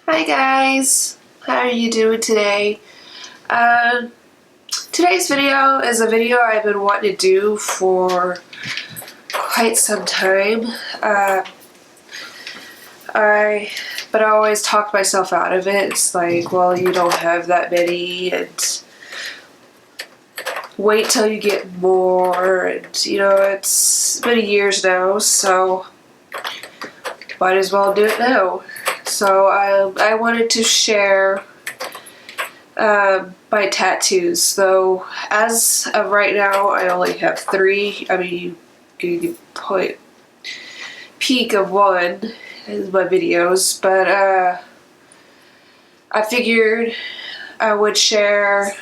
Hi guys, how are you doing today? Today's video is a video I've been wanting to do for quite some time. But I always talk myself out of it. It's like, well, you don't have that many, and wait till you get more, and you know, it's been years now, so might as well do it now. So I wanted to share my tattoos, though as of right now I only have 3. I mean, you can put peek of one in my videos, but I figured I would share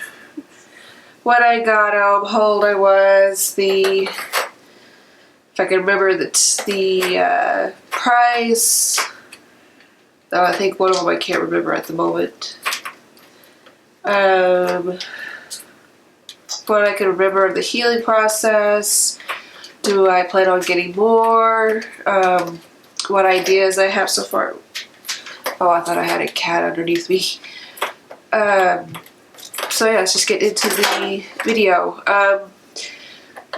what I got, how old I was, if I can remember the price. Though I think one of them I can't remember at the moment. What I can remember of the healing process. Do I plan on getting more? What ideas I have so far. Oh, I thought I had a cat underneath me. So yeah, let's just get into the video.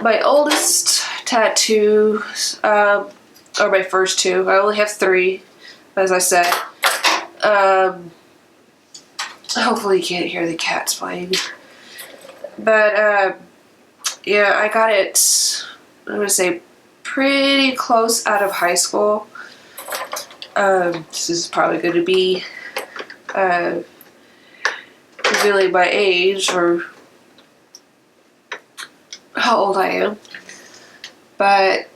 My oldest tattoos, or my first 2. I only have 3. As I said, hopefully you can't hear the cats playing. But yeah, I got it, I'm going to say, pretty close out of high school. This is probably going to be revealing my age or how old I am. But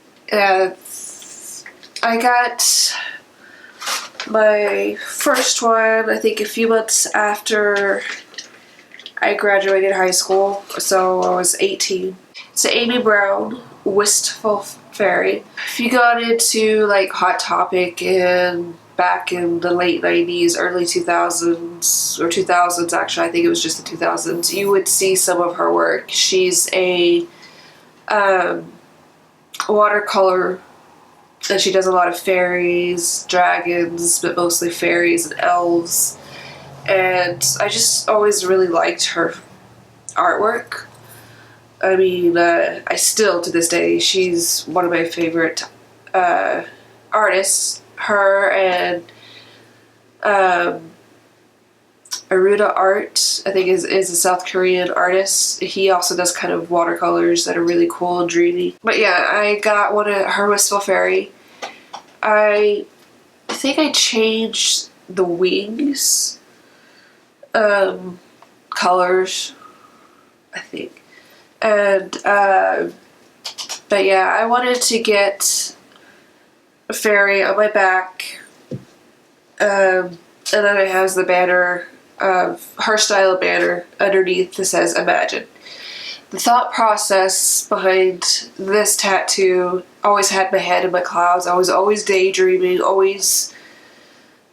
I got my first one, I think, a few months after I graduated high school, so I was 18. It's an Amy Brown Wistful Fairy. If you got into like Hot Topic and back in the late 90s, early 2000s, or 2000s actually, I think it was just the 2000s, you would see some of her work. She's a watercolor, and she does a lot of fairies, dragons, but mostly fairies and elves. And I just always really liked her artwork. I mean, I still, to this day, she's one of my favorite artists. Her and Aruda Art, I think, is a South Korean artist. He also does kind of watercolors that are really cool and dreamy. But yeah, I got one of her Wistful Fairy. I think I changed the wings colors, I think. And but yeah, I wanted to get a fairy on my back. And then it has the banner of her style banner underneath that says Imagine. The thought process behind this tattoo always had my head in my clouds. I was always daydreaming, always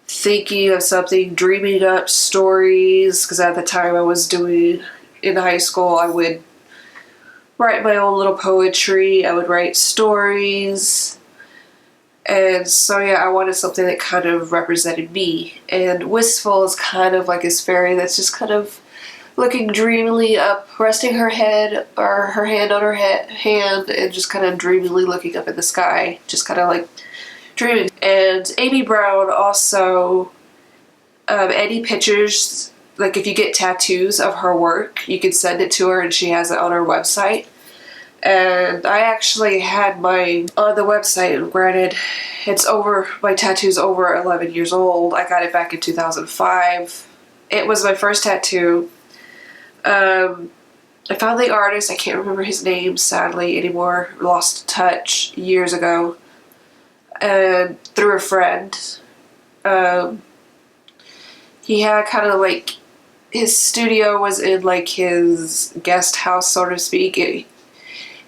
thinking of something, dreaming up stories, because at the time I was doing, in high school, I would write my own little poetry, I would write stories. And so yeah, I wanted something that kind of represented me. And Wistful is kind of like this fairy that's just kind of looking dreamily up, resting her head or her hand on her hand, and just kind of dreamily looking up at the sky, just kind of like dreaming. And Amy Brown also, any pictures, like if you get tattoos of her work, you can send it to her and she has it on her website. And I actually had mine on the website. Granted, my tattoo's over 11 years old. I got it back in 2005. It was my first tattoo. I found the artist, I can't remember his name sadly anymore, lost touch years ago, and through a friend. He had kind of like, his studio was in like his guest house, so to speak.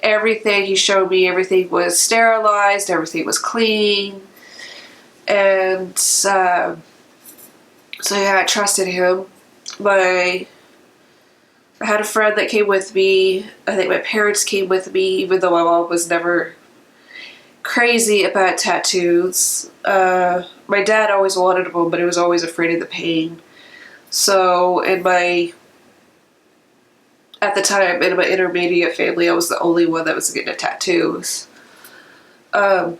Everything he showed me, everything was sterilized, everything was clean, and so yeah, I trusted him. I had a friend that came with me. I think my parents came with me, even though my mom was never crazy about tattoos. My dad always wanted one, but he was always afraid of the pain. So at the time, in my intermediate family, I was the only one that was getting tattoos. I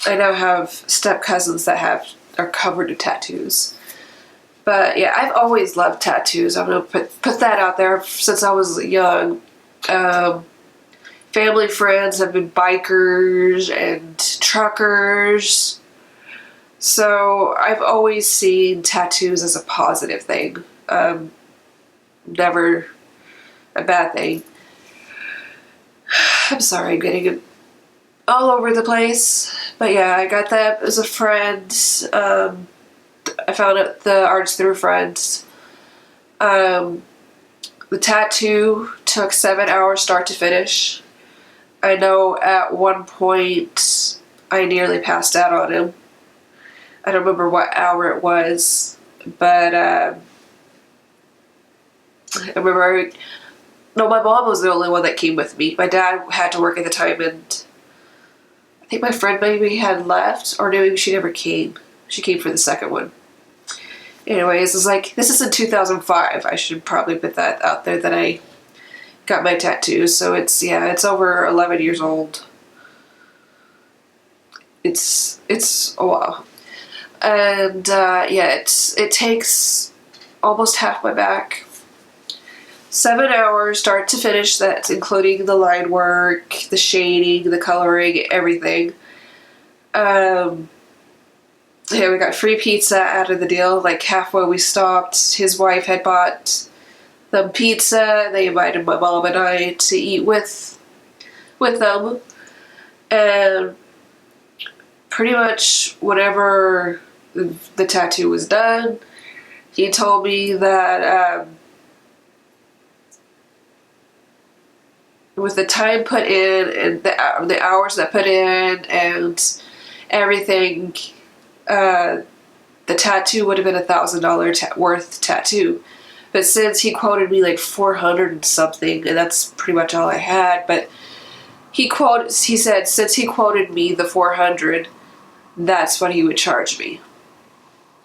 now have step cousins that are covered in tattoos. But yeah, I've always loved tattoos. I'm gonna put that out there since I was young. Family friends have been bikers and truckers. So I've always seen tattoos as a positive thing. Never a bad thing. I'm sorry, I'm getting it all over the place. But yeah, I got that as a friend. I found out the artist through friends. The tattoo took 7 hours start to finish. I know at one point I nearly passed out on him. I don't remember what hour it was, but I remember. No, my mom was the only one that came with me. My dad had to work at the time, and I think my friend maybe had left, or maybe she never came. She came for the second one. Anyways, it's like, this is in 2005. I should probably put that out there that I got my tattoo. So it's over 11 years old. It's a while. And it takes almost half my back. 7 hours start to finish. That's including the line work, the shading, the coloring, everything. Yeah, we got free pizza out of the deal. Like halfway we stopped, his wife had bought them pizza. They invited my mom and I to eat with them. And pretty much whenever the tattoo was done, he told me that with the time put in and the hours that put in and everything, the tattoo would have been $1,000 worth tattoo. But since he quoted me like 400 and something, and that's pretty much all I had, but he said since he quoted me the 400, that's what he would charge me.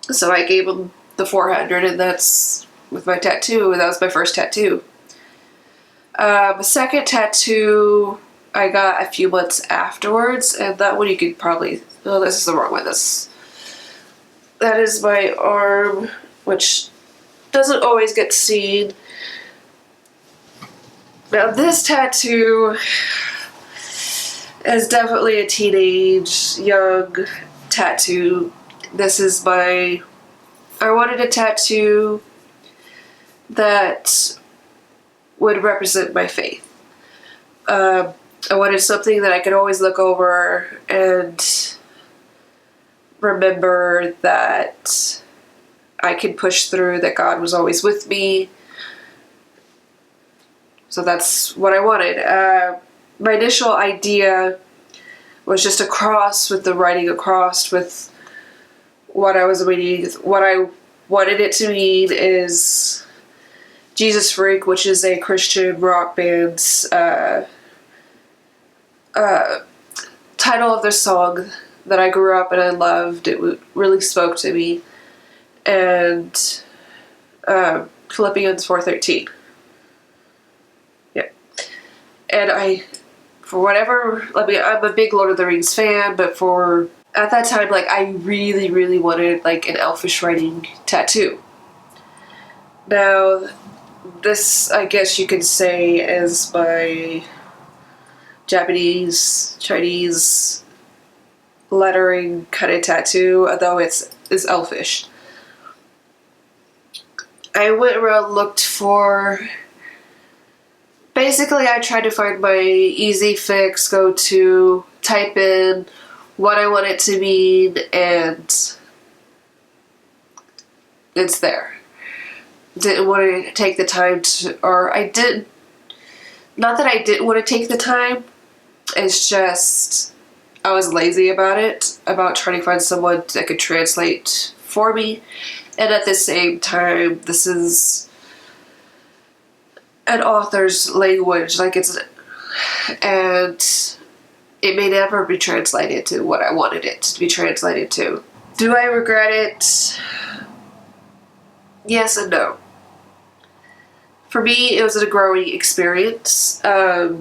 So I gave him the 400, and that's with my tattoo. That was my first tattoo. The second tattoo I got a few months afterwards, and that one you could probably... Oh, this is the wrong one. That is my arm, which doesn't always get seen. Now this tattoo is definitely a teenage, young tattoo. This is I wanted a tattoo that would represent my faith. I wanted something that I could always look over and remember that I could push through, that God was always with me. So that's what I wanted. My initial idea was just a cross with the writing across with what I was reading. What I wanted it to mean is Jesus Freak, which is a Christian rock band's title of their song that I grew up and I loved. It really spoke to me. And Philippians 4:13. Yeah. And I'm a big Lord of the Rings fan, but at that time, like, I really, really wanted, like, an elfish writing tattoo. Now, this, I guess you could say, is my Japanese, Chinese lettering kind of tattoo, although it's elfish. I went around, looked for... Basically, I tried to find my easy fix, go to, type in what I want it to mean, and it's there. Didn't want to take the time not that I didn't want to take the time, it's just I was lazy about trying to find someone that could translate for me. And at the same time, this is an author's language, and it may never be translated to what I wanted it to be translated to. Do I regret it? Yes and no. For me, it was a growing experience. I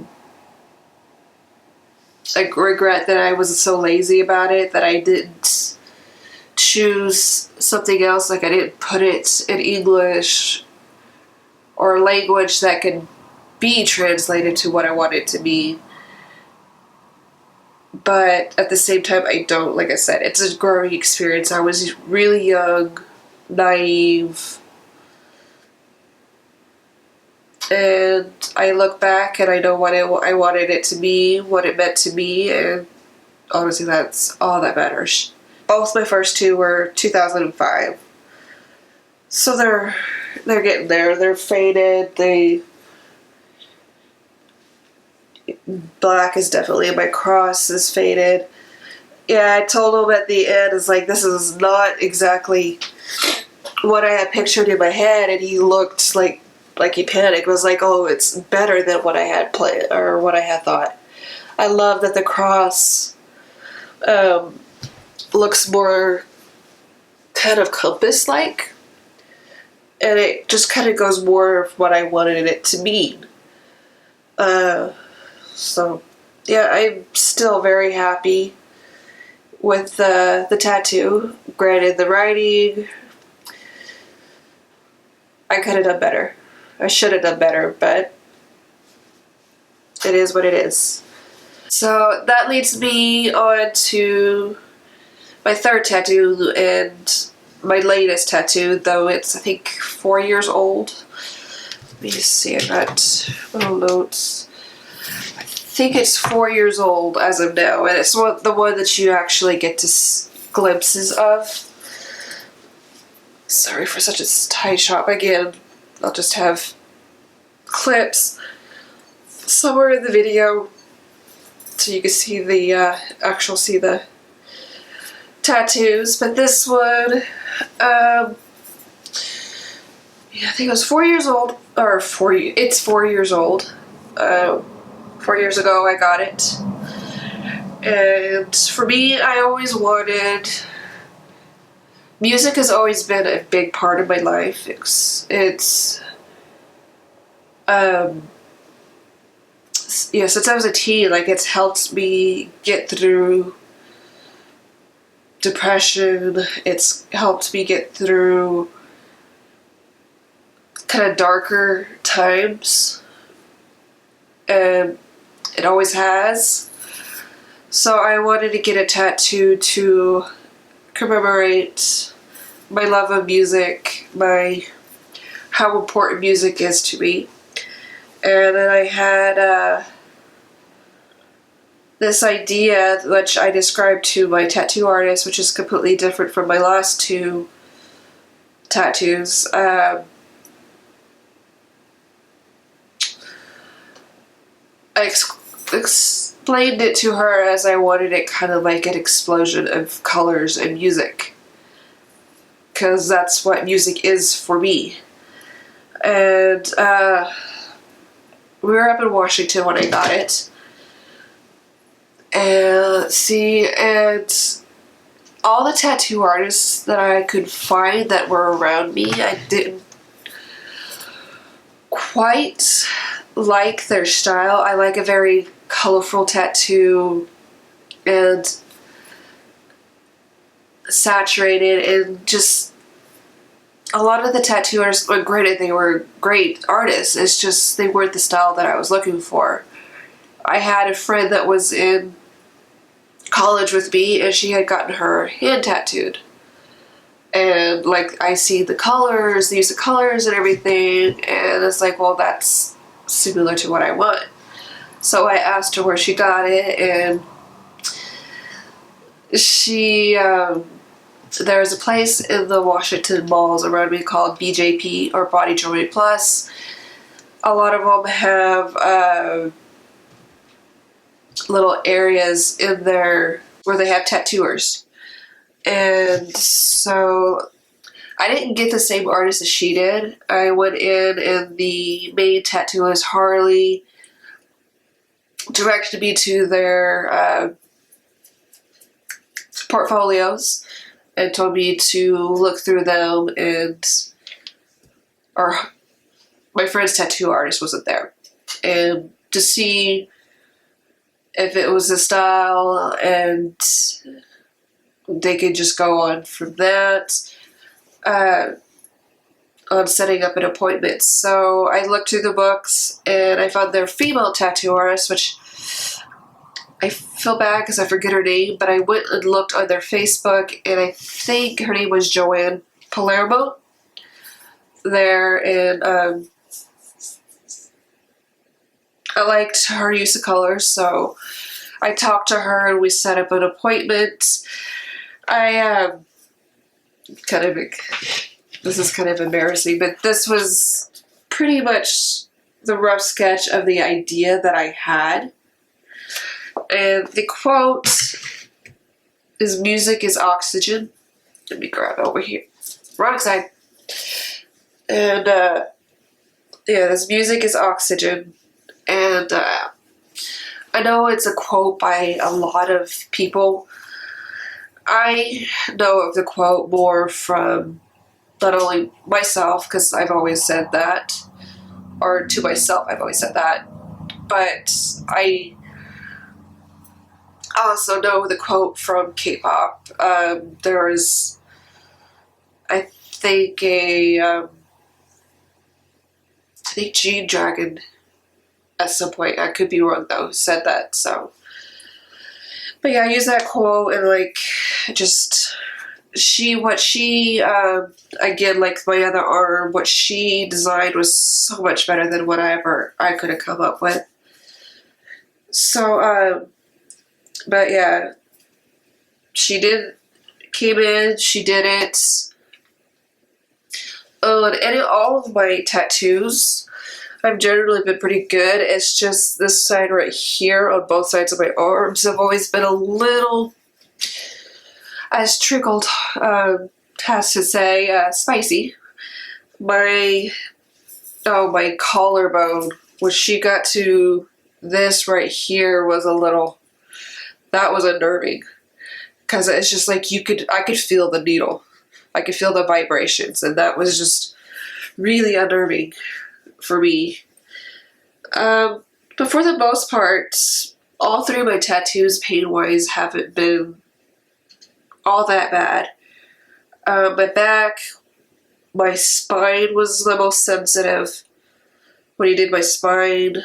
regret that I was so lazy about it, that I didn't choose something else, like I didn't put it in English or a language that could be translated to what I want it to be. But at the same time, I don't. Like I said, it's a growing experience. I was really young, naive, and I look back and I know what I wanted it to be, what it meant to me, and honestly, that's all that matters. Both my first two were 2005, so they're getting there. They're faded. Black is definitely, my cross is faded. Yeah, I told him at the end, it's like, this is not exactly what I had pictured in my head, and he looked like he panicked. Was like, oh, it's better than what I had planned or what I had thought. I love that the cross looks more kind of compass-like, and it just kind of goes more of what I wanted it to mean. So, yeah, I'm still very happy with the tattoo. Granted, the writing, I could have done better. I should have done better, but it is what it is. So that leads me on to my third tattoo and my latest tattoo, though it's, I think, 4 years old. Let me see, I got little notes. I think it's 4 years old as of now, and it's the one that you actually get to glimpses of. Sorry for such a tight shot. Again, I'll just have clips somewhere in the video so you can see the see the tattoos. But this one, yeah, I think it was 4 years old, or it's 4 years old. 4 years ago I got it, and for me, I always wanted, music has always been a big part of my life. It's yeah, since I was a teen, like, it's helped me get through depression. It's helped me get through kind of darker times, and it always has. So I wanted to get a tattoo to commemorate my love of music, how important music is to me. And then I had this idea, which I described to my tattoo artist, which is completely different from my last two tattoos. I explained it to her as I wanted it kind of like an explosion of colors and music, because that's what music is for me. And we were up in Washington when I got it, and let's see, and all the tattoo artists that I could find that were around me, I didn't quite like their style. I like a very colorful tattoo and saturated, and just a lot of the tattoo artists, well, granted, they were great artists, it's just they weren't the style that I was looking for. I had a friend that was in college with me, and she had gotten her hand tattooed. And, like, I see the colors, the use of colors and everything, and it's like, well, that's similar to what I want. So I asked her where she got it, and she, there's a place in the Washington malls around me called BJP, or Body Jewelry Plus. A lot of them have little areas in there where they have tattooers. And so I didn't get the same artist as she did. I went in, and the main tattooist, Harley, directed me to their portfolios and told me to look through them, and or my friend's tattoo artist wasn't there, and to see if it was a style, and they could just go on from that on setting up an appointment. So I looked through the books and I found their female tattoo artist, which I feel bad because I forget her name, but I went and looked on their Facebook, and I think her name was Joanne Palermo there, and I liked her use of colors, so I talked to her and we set up an appointment. I this is kind of embarrassing, but this was pretty much the rough sketch of the idea that I had. And the quote is, "Music is oxygen." Let me grab it over here. Wrong side. And yeah, this music is oxygen. And I know it's a quote by a lot of people. I know of the quote more from not only myself, because I've always said that, or to myself I've always said that, but I also know the quote from K-pop. There is, I think, I think Gene Dragon at some point, I could be wrong though, said that, so. But yeah, I use that quote, and like, just, again, like my other arm, what she designed was so much better than what I could have come up with. So, but yeah, came in, she did it. Oh, and in all of my tattoos, I've generally been pretty good. It's just this side right here on both sides of my arms have always been a little, as Trickled has to say, spicy. My collarbone, when she got to this right here, was a little, that was unnerving. Because it's just like I could feel the needle. I could feel the vibrations, and that was just really unnerving for me. But for the most part, all three of my tattoos, pain-wise, haven't been all that bad. My back, my spine was the most sensitive when he did my spine.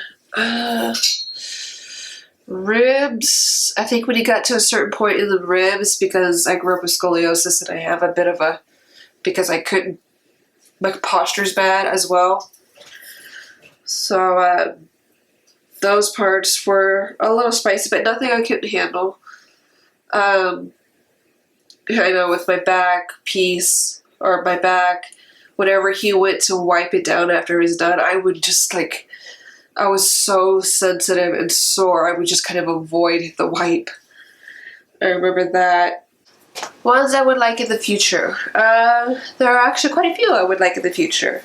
Ribs, I think when he got to a certain point in the ribs, because I grew up with scoliosis and I have a bit of because I couldn't, my posture's bad as well. So, those parts were a little spicy, but nothing I couldn't handle. I know with my back piece, or my back, whenever he went to wipe it down after he was done, I would just like, I was so sensitive and sore, I would just kind of avoid the wipe. I remember that. Ones I would like in the future. There are actually quite a few I would like in the future.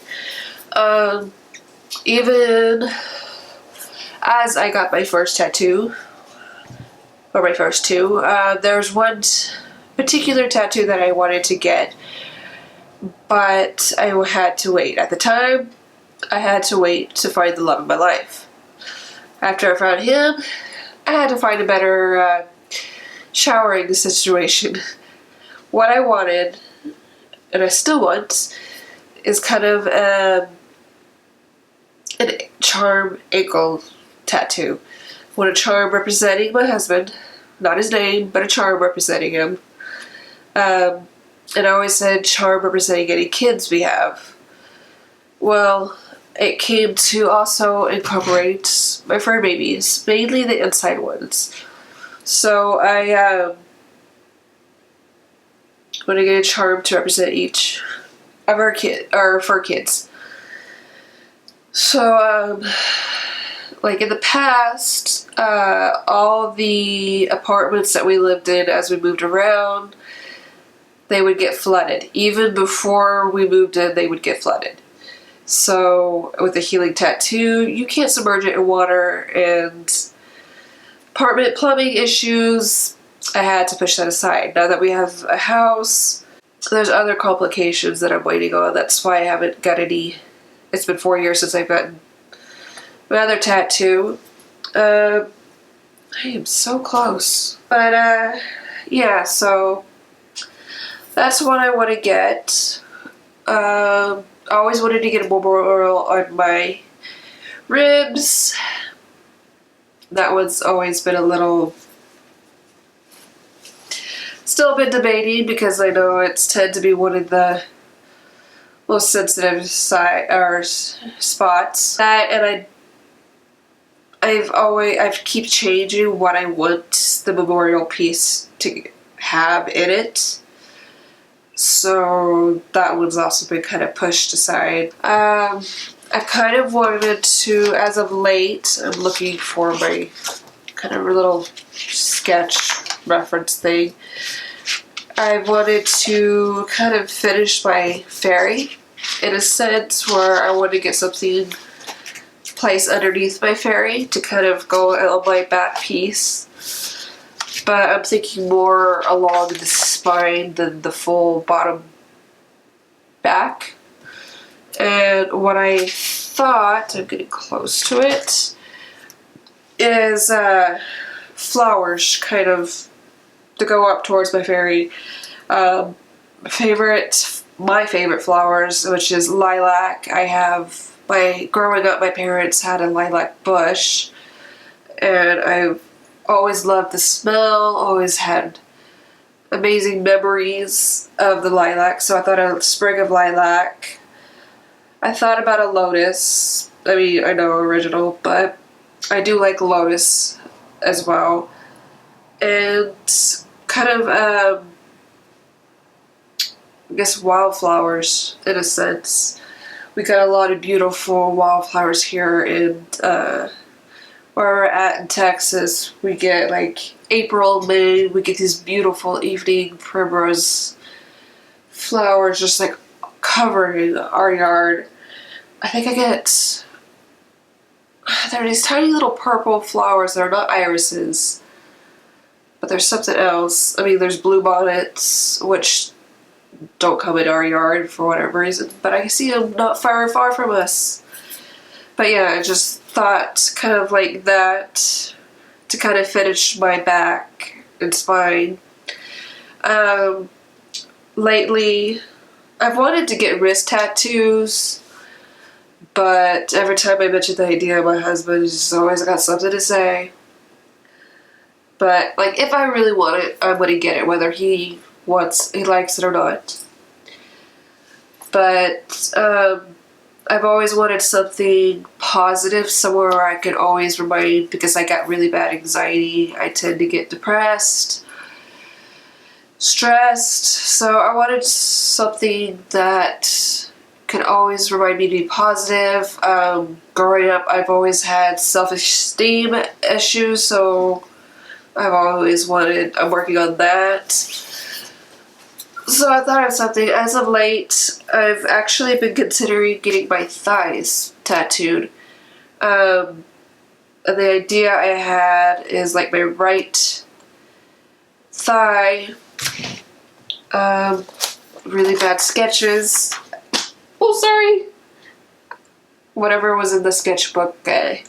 Even as I got my first tattoo, or my first two, there's one particular tattoo that I wanted to get, but I had to wait. At the time, I had to wait to find the love of my life. After I found him, I had to find a better showering situation. What I wanted, and I still want, is kind of a charm ankle tattoo. I want a charm representing my husband, not his name, but a charm representing him. And I always said charm representing any kids we have. Well, it came to also incorporate my fur babies, mainly the inside ones. So I want to get a charm to represent each of our fur kids. So, like in the past, all the apartments that we lived in as we moved around, they would get flooded. Even before we moved in, they would get flooded. So with a healing tattoo, you can't submerge it in water, and apartment plumbing issues, I had to push that aside. Now that we have a house, there's other complications that I'm waiting on. That's why I haven't got any. It's been 4 years since I've gotten my other tattoo. I am so close. But yeah, so that's what I want to get. I always wanted to get a memorial on my ribs. That one's always been a little, still been debating because I know it's tend to be one of the most sensitive spots. That, and I keep changing what I want the memorial piece to have in it. So that one's also been kind of pushed aside. I kind of wanted to, as of late, I'm looking for my kind of little sketch reference thing. I wanted to kind of finish my fairy in a sense where I want to get something placed underneath my fairy to kind of go on my back piece. But I'm thinking more along the spine than the full bottom back. And what I thought, I'm getting close to it, is flowers kind of to go up towards my fairy. My favorite flowers, which is lilac. Growing up, my parents had a lilac bush, and I've always loved the smell, always had amazing memories of the lilac, so I thought a sprig of lilac. I thought about a lotus. I mean, I know original, but I do like lotus as well. And kind of, I guess wildflowers in a sense. We got a lot of beautiful wildflowers here in where we're at in Texas. We get like April, May, we get these beautiful evening primrose flowers just like covering our yard. I think I get, there are these tiny little purple flowers that are not irises, but there's something else. I mean, there's bluebonnets, which don't come in our yard for whatever reason, but I see them not far from us. But yeah, I just thought kind of like that to kind of finish my back and spine. Lately, I've wanted to get wrist tattoos, but every time I mention the idea, my husband has always got something to say. But like, if I really want it, I'm gonna get it, whether he likes it or not. But I've always wanted something positive, somewhere where I could always remind, because I got really bad anxiety. I tend to get depressed, stressed, so I wanted something that could always remind me to be positive. Growing up, I've always had self-esteem issues, so I'm working on that. So I thought of something. As of late, I've actually been considering getting my thighs tattooed. And the idea I had is like my right thigh. Really bad sketches. Oh, sorry. Whatever was in the sketchbook, I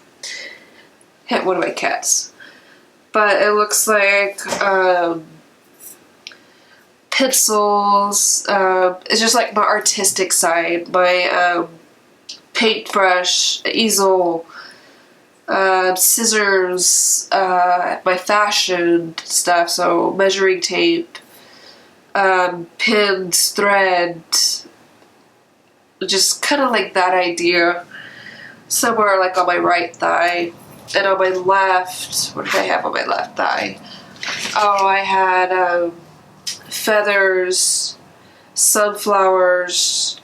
hit one of my cats. But it looks like pencils. It's just like my artistic side, my paintbrush, easel, scissors, my fashion stuff, so measuring tape, pins, thread, just kind of like that idea. Somewhere like on my right thigh. And on my left, what did I have on my left thigh? Oh, I had feathers, sunflowers,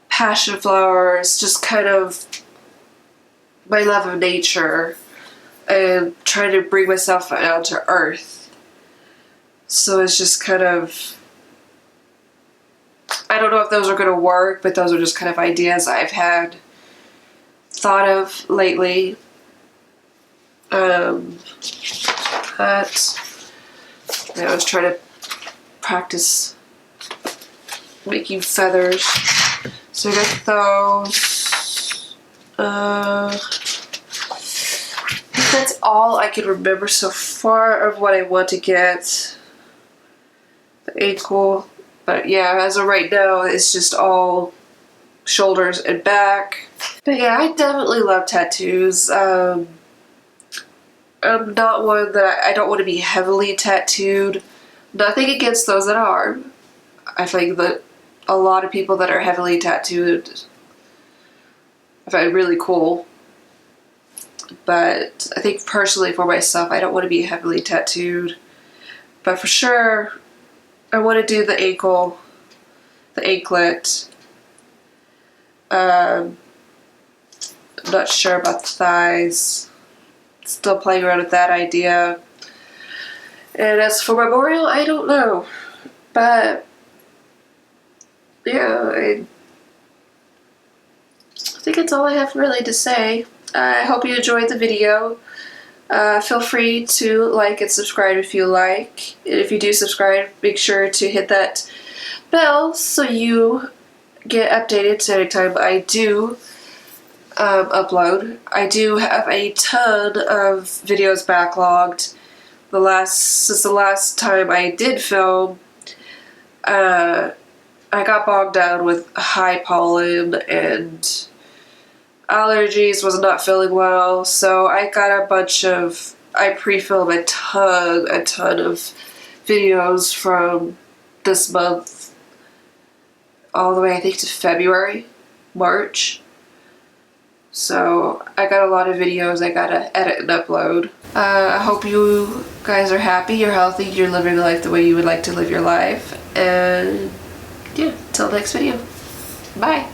passion flowers, just kind of my love of nature and trying to bring myself down to earth. So it's just kind of, I don't know if those are going to work, but those are just kind of ideas I've had thought of lately. That. I was trying to practice making feathers. So I got those. I think that's all I can remember so far of what I want to get. The ankle. But yeah, as of right now, it's just all shoulders and back. But yeah, I definitely love tattoos. I'm not one that I don't want to be heavily tattooed. Nothing against those that are. I think that a lot of people that are heavily tattooed I find really cool. But I think personally for myself, I don't want to be heavily tattooed. But for sure, I want to do the ankle, the anklet. I'm not sure about the thighs. Still playing around with that idea. And as for memorial, I don't know. But yeah, I think that's all I have really to say. I hope you enjoyed the video. Feel free to like and subscribe if you like. And if you do subscribe, make sure to hit that bell so you get updated anytime I do upload. I do have a ton of videos backlogged. Since the last time I did film, I got bogged down with high pollen and allergies, was not feeling well, so I pre-filmed a ton of videos from this month all the way I think to February, March. So I got a lot of videos I gotta edit and upload. I hope you guys are happy, you're healthy, you're living life the way you would like to live your life. And yeah, till next video. Bye.